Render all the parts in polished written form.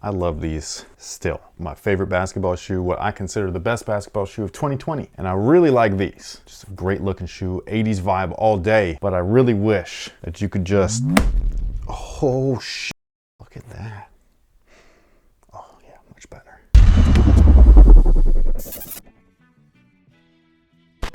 I love these still. My favorite basketball shoe, what I consider the best basketball shoe of 2020. And I really like these. Just a great looking shoe, 80s vibe all day. But I really wish that you could just, oh shit, look at that. Oh yeah, much better.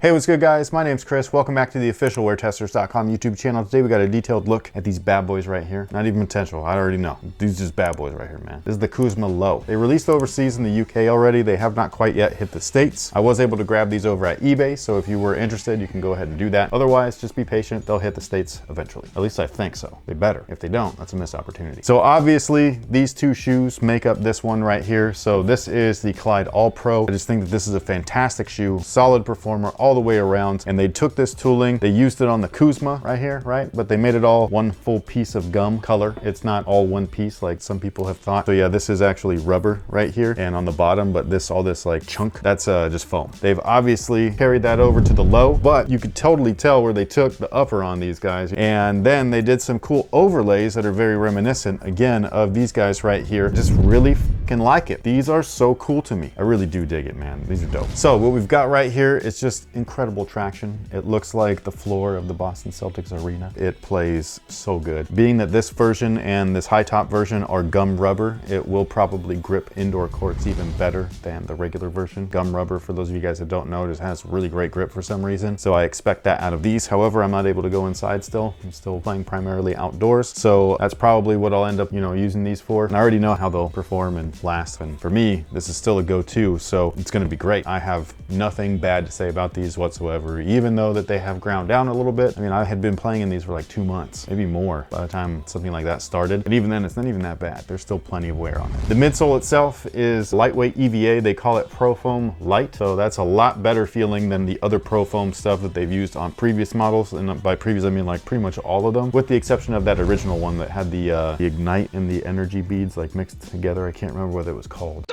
Hey, what's good guys? My name's Chris. Welcome back to the official WearTesters.com YouTube channel. Today we got a detailed look at these bad boys right here. Not even potential, I already know. These are just bad boys right here, man. This is the Kuzma Low. They released overseas in the UK already. They have not quite yet hit the States. I was able to grab these over at eBay, so if you were interested, you can go ahead and do that. Otherwise, just be patient. They'll hit the States eventually. At least I think so. They better. If they don't, that's a missed opportunity. So obviously, these two shoes make up this one right here. So this is the Clyde All Pro. I just think that this is a fantastic shoe, solid performer all the way around. And they took this tooling, they used it on the Kuzma right here, right? But they made it all one full piece of gum color. It's not all one piece like some people have thought. So yeah, this is actually rubber right here and on the bottom, but this, all this like chunk, that's just foam. They've obviously carried that over to the Low, but you could totally tell where they took the upper on these guys. And then they did some cool overlays that are very reminiscent, again, of these guys right here. Just really fucking like it. These are so cool to me. I really do dig it, man. These are dope. So what we've got right here is just incredible traction. It looks like the floor of the Boston Celtics arena. It plays so good. Being that this version and this high top version are gum rubber, it will probably grip indoor courts even better than the regular version. Gum rubber, for those of you guys that don't know, just has really great grip for some reason. So I expect that out of these. However, I'm not able to go inside still. I'm still playing primarily outdoors. So that's probably what I'll end up, using these for. And I already know how they'll perform and last. And for me, this is still a go-to. So it's going to be great. I have nothing bad to say about these whatsoever. Even though that they have ground down a little bit. I mean, I had been playing in these for like 2 months, maybe more by the time something like that started. But even then, it's not even that bad. There's still plenty of wear on it. The midsole itself is lightweight EVA. They call it Pro Foam Light. So that's a lot better feeling than the other Pro Foam stuff that they've used on previous models. And by previous, I mean like pretty much all of them, with the exception of that original one that had the Ignite and the energy beads like mixed together. I can't remember what it was called.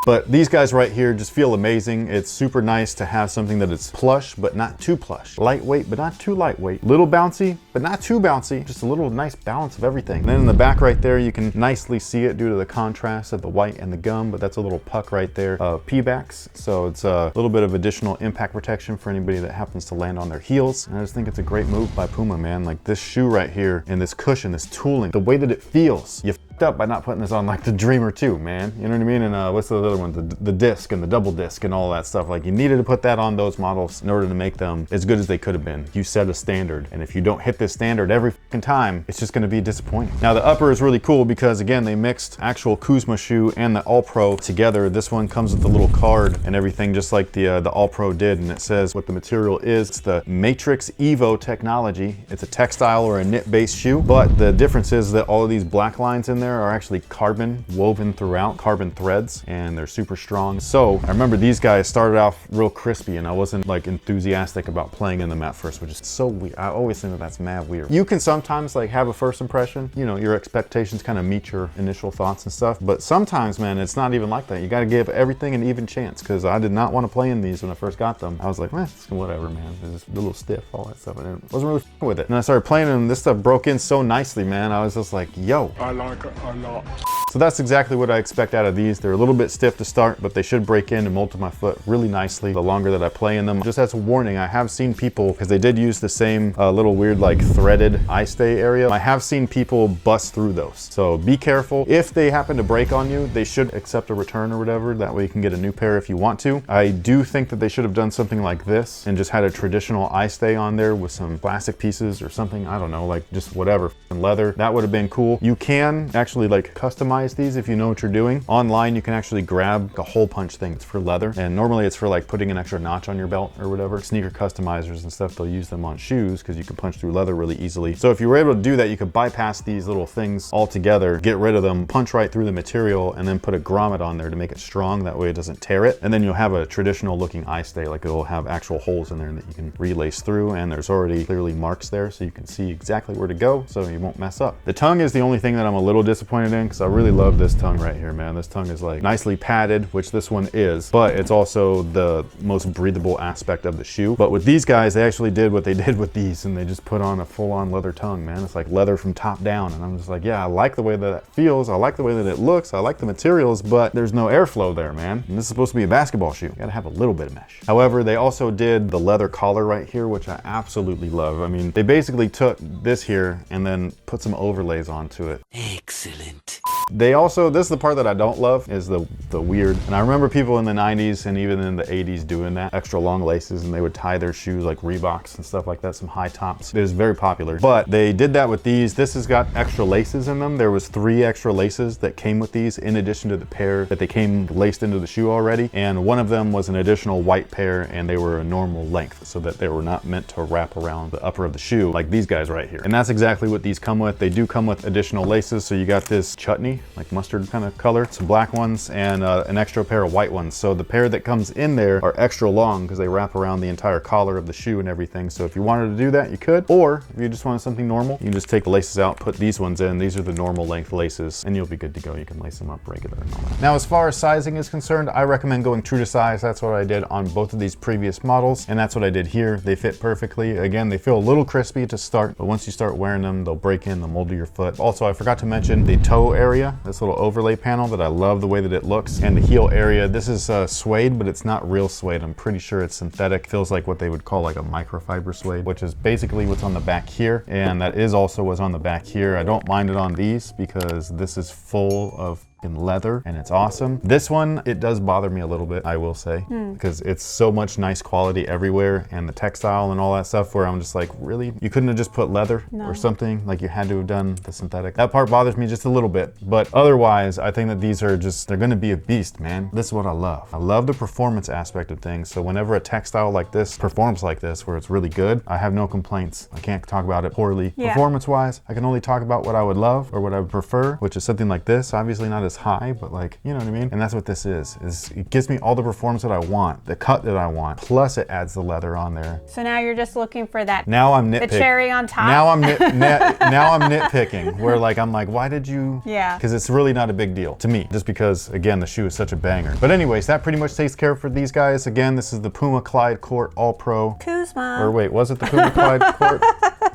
But these guys right here just feel amazing. It's super nice to have something that is plush, but not too plush. Lightweight, but not too lightweight. Little bouncy, but not too bouncy. Just a little nice balance of everything. And then in the back right there, you can nicely see it due to the contrast of the white and the gum, but that's a little puck right there of P-backs. So it's a little bit of additional impact protection for anybody that happens to land on their heels. And I just think it's a great move by Puma, man. Like this shoe right here and this cushion, this tooling, the way that it feels, you up by not putting this on like the Dreamer 2, man. You know what I mean? And what's the other one? The disc and the double disc and all that stuff. Like you needed to put that on those models in order to make them as good as they could have been. You set a standard, and if you don't hit this standard every fucking time, it's just gonna be disappointing. Now the upper is really cool because again, they mixed actual Kuzma shoe and the All Pro together. This one comes with the little card and everything just like the All Pro did, and it says what the material is. It's the Matrix Evo technology. It's a textile or a knit-based shoe, but the difference is that all of these black lines in there are actually carbon woven throughout, carbon threads, and they're super strong. So I remember these guys started off real crispy and I wasn't like enthusiastic about playing in them at first, which is so weird. I always think that that's mad weird. You can sometimes like have a first impression, your expectations kind of meet your initial thoughts and stuff, but sometimes, man, it's not even like that. You got to give everything an even chance, because I did not want to play in these when I first got them. I was like, whatever, man. It's just a little stiff, all that stuff, and I wasn't really with it. And I started playing them, this stuff broke in so nicely, man. I was just like, yo, I like it a lot. So that's exactly what I expect out of these. They're a little bit stiff to start, but they should break in and mold to my foot really nicely the longer that I play in them. Just as a warning, I have seen people, because they did use the same little weird like threaded eye stay area, I have seen people bust through those. So be careful. If they happen to break on you, they should accept a return or whatever. That way you can get a new pair if you want to. I do think that they should have done something like this and just had a traditional eye stay on there with some plastic pieces or something. I don't know, like just whatever, leather. That would have been cool. You can actually like customize these if you know what you're doing. Online, you can actually grab a hole punch thing. It's for leather, and normally it's for like putting an extra notch on your belt or whatever. Sneaker customizers and stuff, they'll use them on shoes because you can punch through leather really easily. So if you were able to do that, you could bypass these little things altogether, get rid of them, punch right through the material, and then put a grommet on there to make it strong. That way it doesn't tear it. And then you'll have a traditional looking eye stay, like it'll have actual holes in there that you can relace through, and there's already clearly marks there so you can see exactly where to go so you won't mess up. The tongue is the only thing that I'm a little disappointed disappointed in because I really love this tongue right here, man. This tongue is like nicely padded, which this one is, but it's also the most breathable aspect of the shoe. But with these guys, they actually did what they did with these, and they just put on a full-on leather tongue, man. It's like leather from top down, and I'm just like, yeah, I like the way that it feels. I like the way that it looks. I like the materials, but there's no airflow there, man. And this is supposed to be a basketball shoe. You gotta have a little bit of mesh. However, they also did the leather collar right here, which I absolutely love. I mean, they basically took this here and then put some overlays onto it. Excellent. They also, this is the part that I don't love, is the weird, and I remember people in the 90s and even in the 80s doing that, extra long laces, and they would tie their shoes like Reeboks and stuff like that, some high tops. It was very popular, but they did that with these. This has got extra laces in them. There was 3 extra laces that came with these in addition to the pair that they came laced into the shoe already, and one of them was an additional white pair, and they were a normal length so that they were not meant to wrap around the upper of the shoe like these guys right here. And that's exactly what these come with. They do come with additional laces, so you got this chutney, like mustard kind of color, some black ones, and an extra pair of white ones. So the pair that comes in there are extra long because they wrap around the entire collar of the shoe and everything. So if you wanted to do that, you could, or if you just wanted something normal, you can just take the laces out, put these ones in. These are the normal length laces, and you'll be good to go. You can lace them up regular and all that. Now, as far as sizing is concerned, I recommend going true to size. That's what I did on both of these previous models, and that's what I did here. They fit perfectly. Again, they feel a little crispy to start, but once you start wearing them, they'll break in, they'll mold to your foot. Also, I forgot to mention the toe area, this little overlay panel that I love the way that it looks, and the heel area. This is suede, but it's not real suede. I'm pretty sure it's synthetic. Feels like what they would call like a microfiber suede, which is basically what's on the back here, and that is also what's on the back here. I don't mind it on these because this is full of in leather and it's awesome. This one, it does bother me a little bit, I will say, because it's so much nice quality everywhere, and the textile and all that stuff, where I'm just like, really? You couldn't have just put leather or something? Like, you had to have done the synthetic. That part bothers me just a little bit, but otherwise, I think that these are just, they're gonna be a beast, man. This is what I love. I love the performance aspect of things, so whenever a textile like this performs like this, where it's really good, I have no complaints. I can't talk about it poorly. Performance-wise, I can only talk about what I would love or what I would prefer, which is something like this. Obviously not as high, but like, you know what I mean? And that's what this is it gives me all the performance that I want, the cut that I want, plus it adds the leather on there. So now you're just looking for that. Now I'm nitpicking. The cherry on top. Now I'm now I'm nitpicking, where like, I'm like, why did you? Yeah. Because it's really not a big deal to me, just because, again, the shoe is such a banger. But anyways, that pretty much takes care for these guys. Again, this is the Puma Clyde Court All Pro. Kuzma. Or wait, was it the Puma Clyde Court?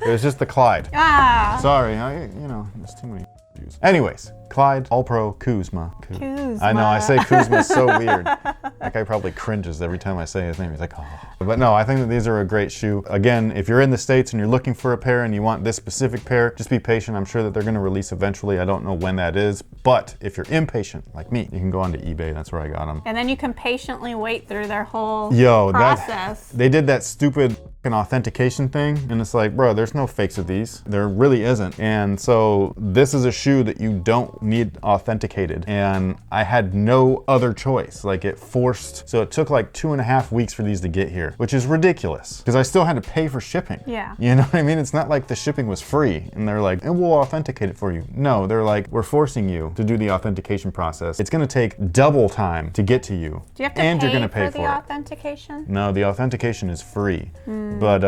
It was just the Clyde. Ah. Sorry, you know, there's too many shoes. Anyways, Clyde All Pro Kuzma. Kuzma. I know, I say Kuzma so weird. That guy probably cringes every time I say his name. He's like, oh. But no, I think that these are a great shoe. Again, if you're in the States and you're looking for a pair and you want this specific pair, just be patient. I'm sure that they're gonna release eventually. I don't know when that is, but if you're impatient like me, you can go onto eBay. That's where I got them. And then you can patiently wait through their whole process. They did that stupid authentication thing, and it's like, bro, there's no fakes of these. There really isn't. And so this is a shoe that you don't need authenticated, and I had no other choice. Like, it forced, so it took like 2.5 weeks for these to get here, which is ridiculous because I still had to pay for shipping. Yeah. You know what I mean? It's not like the shipping was free and they're like, and we'll authenticate it for you. No, they're like, we're forcing you to do the authentication process. It's gonna take double time to get to you. Do you have to and pay you're gonna pay for the authentication? No, the authentication is free. But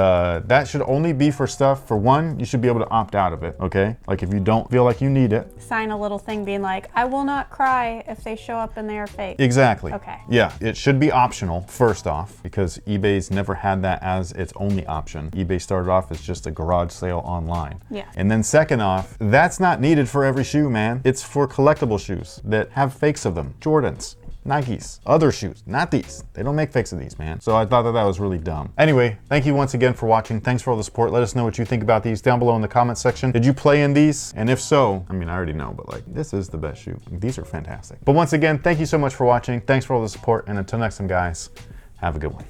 that should only be for stuff, for one, you should be able to opt out of it, okay? Like, if you don't feel like you need it. Sign a little thing being like, I will not cry if they show up and they are fake. Exactly. Okay. Yeah, it should be optional, first off, because eBay's never had that as its only option. eBay started off as just a garage sale online. Yeah. And then second off, that's not needed for every shoe, man. It's for collectible shoes that have fakes of them. Jordans, Nikes, other shoes, not these. They don't make fakes of these, man. So I thought that that was really dumb. Anyway, thank you once again for watching. Thanks for all the support. Let us know what you think about these down below in the comments section. Did you play in these? And if so, I mean, I already know, but like, this is the best shoe. These are fantastic. But once again, thank you so much for watching. Thanks for all the support. And until next time, guys, have a good one.